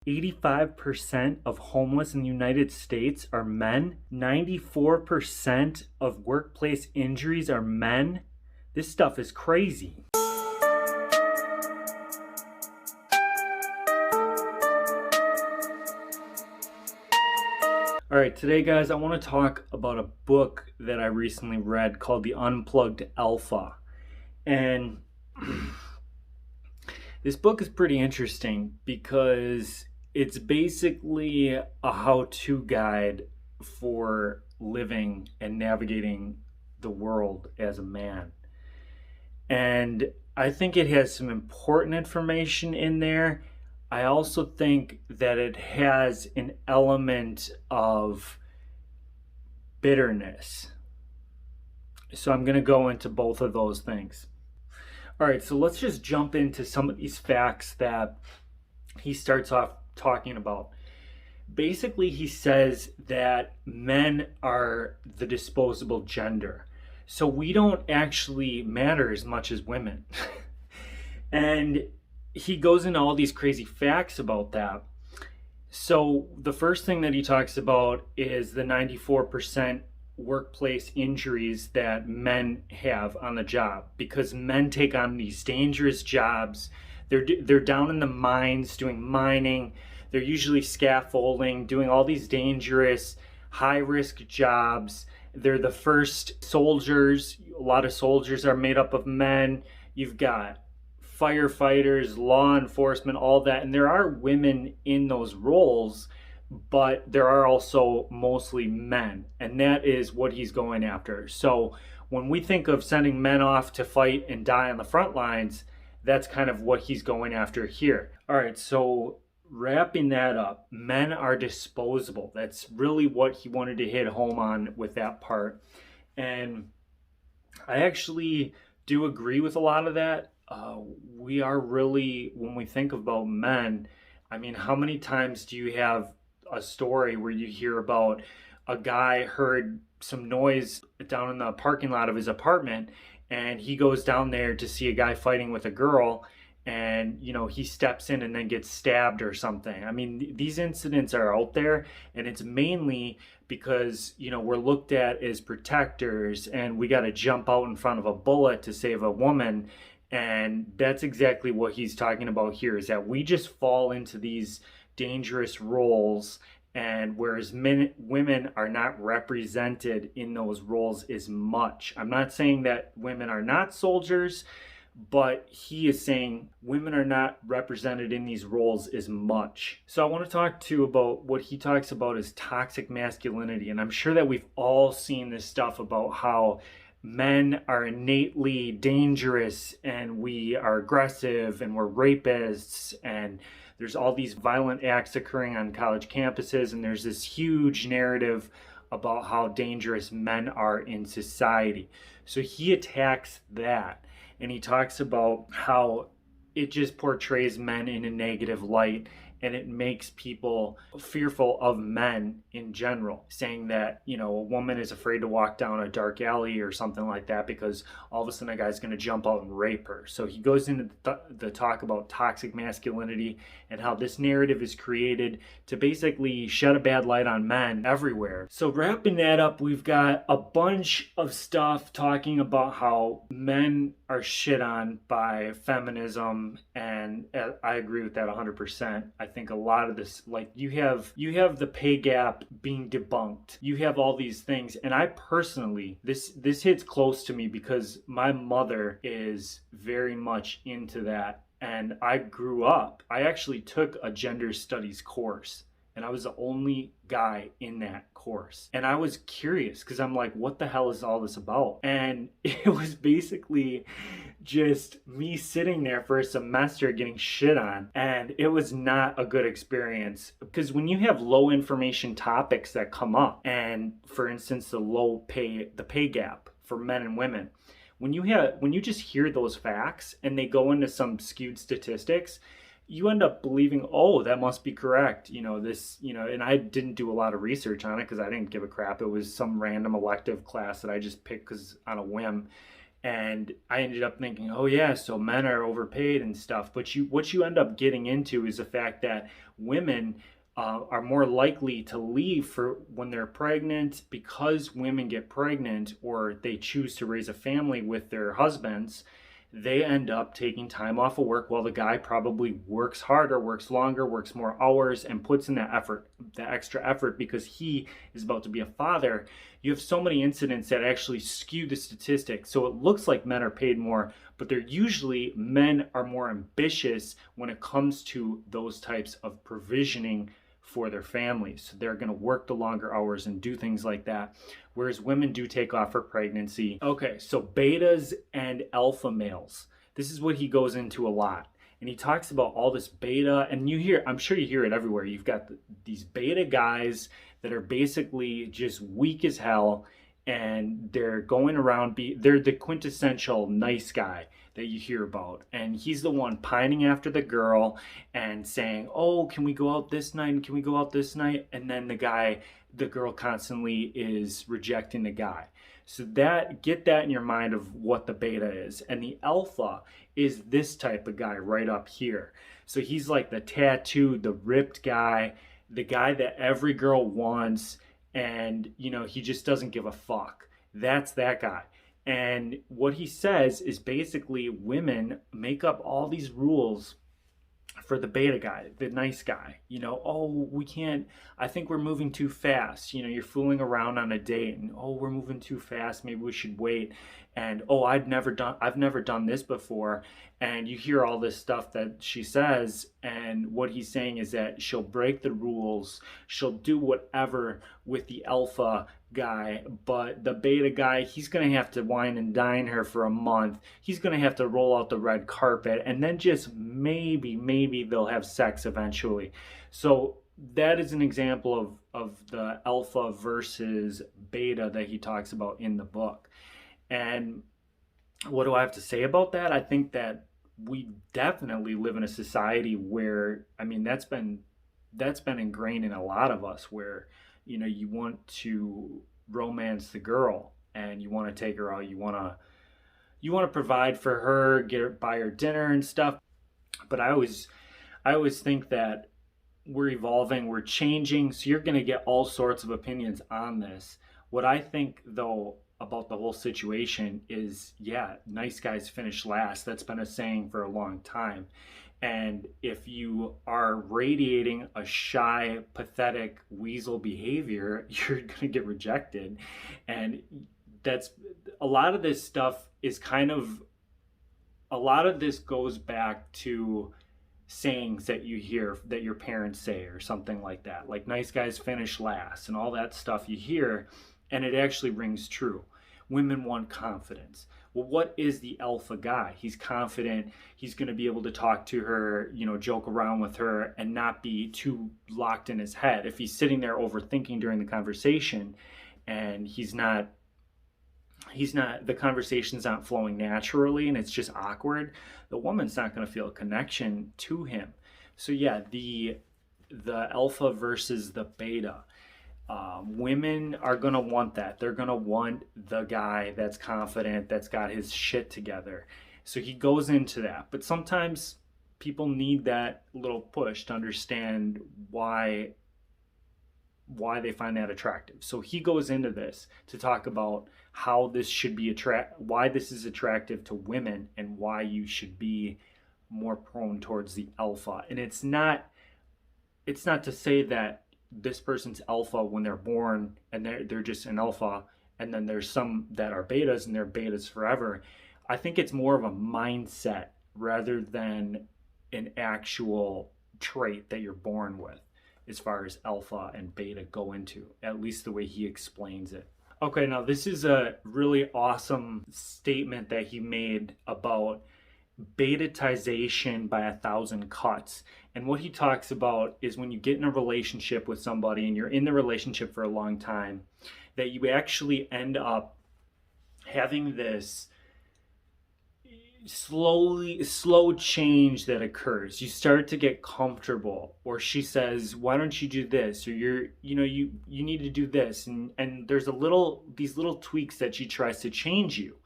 85% of homeless in the United States are men. 94% of workplace injuries are men. This stuff is crazy. All right, today, guys, I want to talk about a book that I recently read called The Unplugged Alpha. And this book is pretty interesting because it's basically a how-to guide for living and navigating the world as a man. And I think it has some important information in there. I also think that it has an element of bitterness. So I'm going to go into both of those things. All right, so let's just jump into some of these facts that he starts off talking about. Basically, he says that men are the disposable gender. So we don't actually matter as much as women. And he goes into all these crazy facts about that. So the first thing that he talks about is the 94% workplace injuries that men have on the job, because men take on these dangerous jobs. They're down in the mines doing mining. They're usually scaffolding, doing all these dangerous, high-risk jobs. They're the first soldiers. A lot of soldiers are made up of men. You've got firefighters, law enforcement, all that. And there are women in those roles, but there are also mostly men. And that is what he's going after. So when we think of sending men off to fight and die on the front lines, that's kind of what he's going after here. All right, so wrapping that up, men are disposable. That's really what he wanted to hit home on with that part. And I actually do agree with a lot of that. We are really, when we think about men, I mean, how many times do you have a story where you hear about a guy heard some noise down in the parking lot of his apartment, and he goes down there to see a guy fighting with a girl, and he steps in and then gets stabbed or something. I mean, these incidents are out there, and it's mainly because we're looked at as protectors, and we got to jump out in front of a bullet to save a woman. And that's exactly what he's talking about here, is that we just fall into these dangerous roles, and whereas women are not represented in those roles as much. I'm not saying that women are not soldiers, but he is saying women are not represented in these roles as much. So I want to talk too about what he talks about as toxic masculinity. And I'm sure that we've all seen this stuff about how men are innately dangerous, and we are aggressive, and we're rapists, and there's all these violent acts occurring on college campuses, and there's this huge narrative about how dangerous men are in society. So he attacks that, and he talks about how it just portrays men in a negative light, and it makes people fearful of men in general, saying that, a woman is afraid to walk down a dark alley or something like that because all of a sudden a guy's going to jump out and rape her. So he goes into the talk about toxic masculinity and how this narrative is created to basically shed a bad light on men everywhere. So wrapping that up, we've got a bunch of stuff talking about how men are shit on by feminism, and I agree with that 100%. I think a lot of this, like you have the pay gap being debunked. You have all these things, and I personally, this hits close to me because my mother is very much into that, and I actually took a gender studies course, and I was the only guy in that course. And I was curious because I'm like, what the hell is all this about? And it was basically just me sitting there for a semester getting shit on. And it was not a good experience, because when you have low information topics that come up, and for instance, the pay gap for men and women, when you just hear those facts and they go into some skewed statistics, you end up believing, oh, that must be correct. And I didn't do a lot of research on it because I didn't give a crap. It was some random elective class that I just picked on a whim. And I ended up thinking, oh yeah, so men are overpaid and stuff. But what you end up getting into is the fact that women are more likely to leave for when they're pregnant, because women get pregnant or they choose to raise a family with their husbands. They end up taking time off of work while the guy probably works harder, works longer, works more hours, and puts in that effort, that extra effort, because he is about to be a father. You have so many incidents that actually skew the statistics. So it looks like men are paid more, but they're usually, men are more ambitious when it comes to those types of provisioning for their families. So they're going to work the longer hours and do things like that, whereas women do take off for pregnancy. Okay, so betas and alpha males. This is what he goes into a lot. And he talks about all this beta, and you hear, I'm sure you hear it everywhere. You've got these beta guys that are basically just weak as hell, and they're going around, they're the quintessential nice guy that you hear about. And he's the one pining after the girl and saying, oh, can we go out this night? Can we go out this night? And then the girl constantly is rejecting the guy. So get that in your mind of what the beta is. And the alpha is this type of guy right up here. So he's like the tattooed, the ripped guy, the guy that every girl wants, and he just doesn't give a fuck. That's that guy. And what he says is basically women make up all these rules for the beta guy, the nice guy. Oh, we can't, I think we're moving too fast. You're fooling around on a date, and oh, we're moving too fast, maybe we should wait. And oh, I've never done this before. And you hear all this stuff that she says, and what he's saying is that she'll break the rules, she'll do whatever with the alpha guy, but the beta guy, he's gonna have to wine and dine her for a month. He's gonna have to roll out the red carpet, and then just maybe they'll have sex eventually. So that is an example of the alpha versus beta that he talks about in the book. And what do I have to say about that? I think that we definitely live in a society where, that's been ingrained in a lot of us, where you want to romance the girl, and you want to take her out, you want to provide for her, buy her dinner and stuff. But I always think that we're evolving, we're changing, so you're going to get all sorts of opinions on this. What I think, though, about the whole situation is, yeah, nice guys finish last. That's been a saying for a long time. And if you are radiating a shy, pathetic, weasel behavior, you're going to get rejected. And that's a lot of this stuff is a lot of this goes back to sayings that you hear that your parents say or something like that. Like nice guys finish last and all that stuff you hear, and it actually rings true. Women want confidence. Well, what is the alpha guy? He's confident. He's going to be able to talk to her, joke around with her, and not be too locked in his head. If he's sitting there overthinking during the conversation, and the conversation's not flowing naturally, and it's just awkward, the woman's not going to feel a connection to him. So yeah, the alpha versus the beta. Women are going to want that. They're going to want the guy that's confident, that's got his shit together. So he goes into that. But sometimes people need that little push to understand why they find that attractive. So he goes into this to talk about how this should be why this is attractive to women, and why you should be more prone towards the alpha. And it's not to say that this person's alpha when they're born and they're just an alpha, and then there's some that are betas and they're betas forever. I think it's more of a mindset rather than an actual trait that you're born with, as far as alpha and beta go into, at least the way he explains it. Okay, now this is a really awesome statement that he made about betatization by 1,000 cuts. And what he talks about is when you get in a relationship with somebody and you're in the relationship for a long time, that you actually end up having this slow change that occurs. You start to get comfortable, or she says, why don't you do this, or you need to do this, and there's these little tweaks that she tries to change you.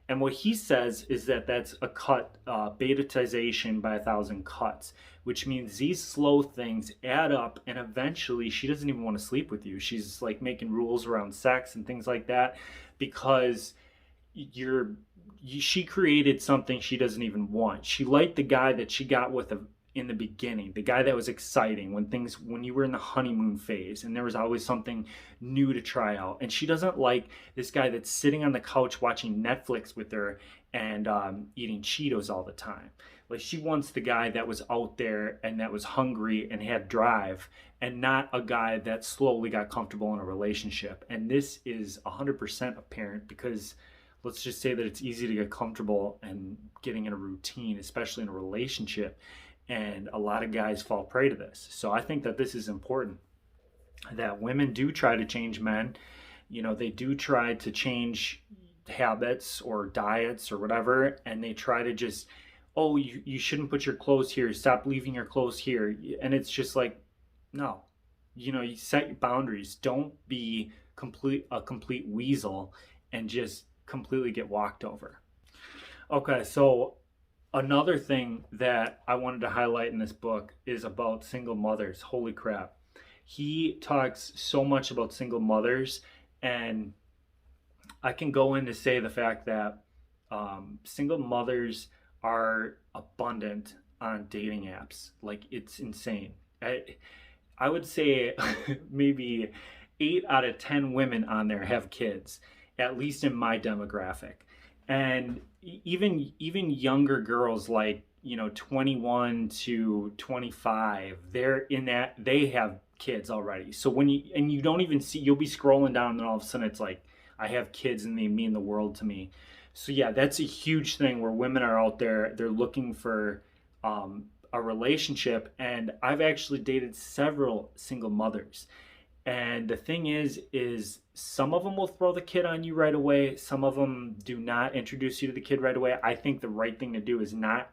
And what he says is that that's a cut, betatization by 1,000 cuts, which means these slow things add up, and eventually she doesn't even want to sleep with you. She's like making rules around sex and things like that because you're she created something she doesn't even want. She liked the guy that she got with in the beginning, the guy that was exciting when you were in the honeymoon phase and there was always something new to try out. And she doesn't like this guy that's sitting on the couch watching Netflix with her and eating Cheetos all the time. Like, she wants the guy that was out there and that was hungry and had drive, and not a guy that slowly got comfortable in a relationship. And this is 100% apparent because let's just say that it's easy to get comfortable and getting in a routine, especially in a relationship. And a lot of guys fall prey to this. So I think that this is important, that women do try to change men. You know, they do try to change habits or diets or whatever. And they try to just, oh, you shouldn't put your clothes here. Stop leaving your clothes here. And it's just like, no, you know, you set your boundaries. Don't be a complete weasel and just completely get walked over. Okay, so another thing that I wanted to highlight in this book is about single mothers. Holy crap. He talks so much about single mothers, and I can go in to say the fact that single mothers are abundant on dating apps. Like, it's insane. I would say maybe 8 out of 10 women on there have kids, at least in my demographic. And even younger girls, like, you know, 21 to 25, they're in that, they have kids already. So when you don't even see, you'll be scrolling down and then all of a sudden it's like, I have kids and they mean the world to me. So yeah, that's a huge thing where women are out there, they're looking for a relationship. And I've actually dated several single mothers. And the thing is some of them will throw the kid on you right away. Some of them do not introduce you to the kid right away. I think the right thing to do is not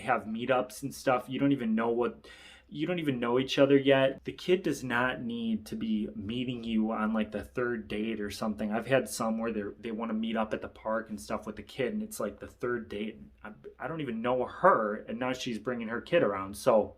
have meetups and stuff. You don't even know each other yet. The kid does not need to be meeting you on like the third date or something. I've had some where they want to meet up at the park and stuff with the kid, and it's like the third date. I don't even know her, and now she's bringing her kid around. So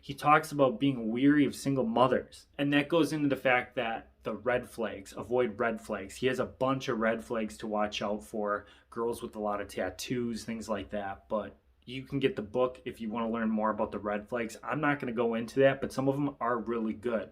he talks about being weary of single mothers. And that goes into the fact that the red flags, avoid red flags. He has a bunch of red flags to watch out for, girls with a lot of tattoos, things like that. But you can get the book if you want to learn more about the red flags. I'm not going to go into that, but some of them are really good.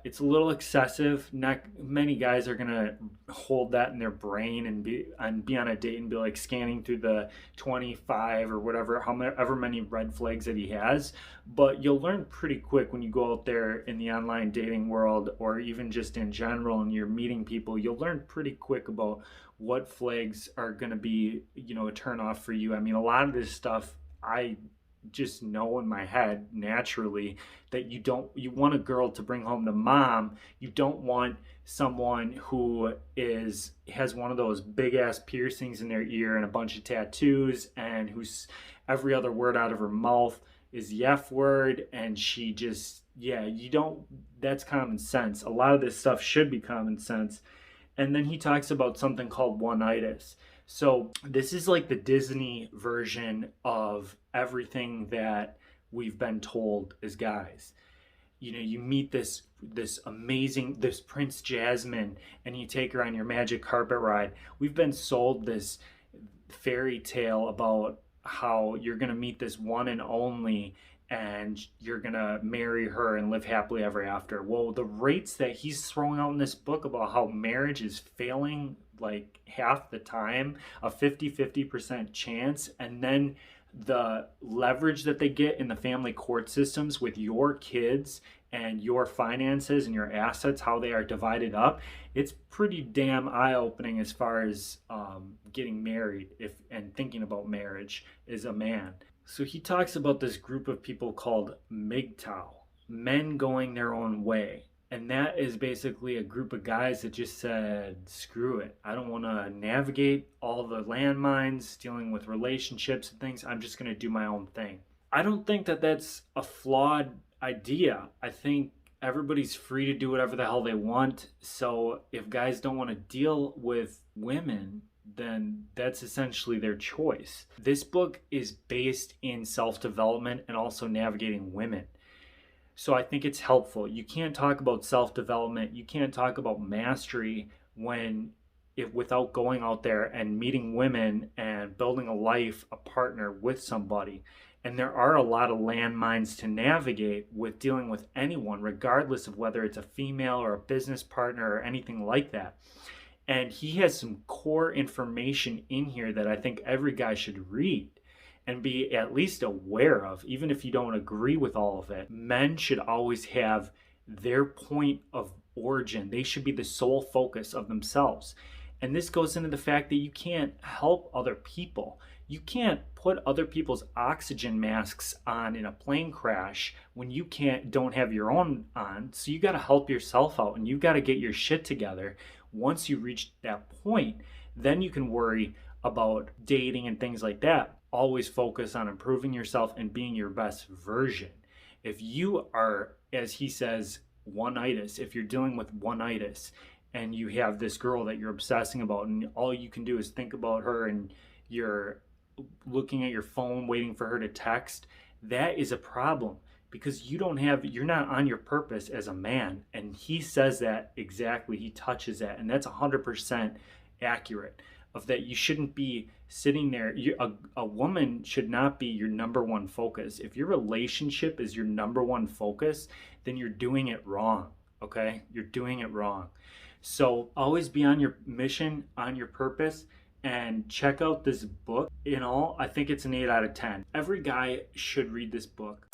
It's a little excessive. Not many guys are gonna hold that in their brain and be on a date and be like scanning through the 25 or whatever, however many red flags that he has. But you'll learn pretty quick when you go out there in the online dating world, or even just in general, and you're meeting people. You'll learn pretty quick about what flags are gonna be, you know, a turn off for you. I mean, a lot of this stuff I just know in my head naturally, that you want a girl to bring home to mom. You don't want someone who has one of those big ass piercings in their ear and a bunch of tattoos, and who's every other word out of her mouth is the F word, and she just, yeah, you don't, that's common sense. A lot of this stuff should be common sense. And then he talks about something called one-itis. So this is like the Disney version of everything that we've been told as guys. You know, you meet this amazing, this Prince Jasmine, and you take her on your magic carpet ride. We've been sold this fairy tale about how you're going to meet this one and only, and you're going to marry her and live happily ever after. Well, the rates that he's throwing out in this book about how marriage is failing like half the time, a 50% chance, and then the leverage that they get in the family court systems with your kids and your finances and your assets, how they are divided up, it's pretty damn eye-opening as far as getting married and thinking about marriage as a man. So he talks about this group of people called MGTOW, men going their own way. And that is basically a group of guys that just said, screw it. I don't want to navigate all the landmines, dealing with relationships and things. I'm just going to do my own thing. I don't think that that's a flawed idea. I think everybody's free to do whatever the hell they want. So if guys don't want to deal with women, then that's essentially their choice. This book is based in self-development and also navigating women. So I think it's helpful. You can't talk about self-development, you can't talk about mastery when if without going out there and meeting women and building a life, a partner with somebody. And there are a lot of landmines to navigate with dealing with anyone, regardless of whether it's a female or a business partner or anything like that. And he has some core information in here that I think every guy should read and be at least aware of, even if you don't agree with all of it. Men should always have their point of origin. They should be the sole focus of themselves. And this goes into the fact that you can't help other people. You can't put other people's oxygen masks on in a plane crash when you don't have your own on. So you got to help yourself out, and you got to get your shit together. Once you reach that point, then you can worry about dating and things like that. Always focus on improving yourself and being your best version. If you are, as he says, one-itis, if you're dealing with one-itis and you have this girl that you're obsessing about and all you can do is think about her and you're looking at your phone waiting for her to text, that is a problem because you're not on your purpose as a man. And he says that exactly, he touches that, and that's 100% accurate. Of that you shouldn't be sitting there. A woman should not be your number one focus. If your relationship is your number one focus, then you're doing it wrong, okay? You're doing it wrong. So always be on your mission, on your purpose, and check out this book. In all, I think it's an 8 out of 10. Every guy should read this book.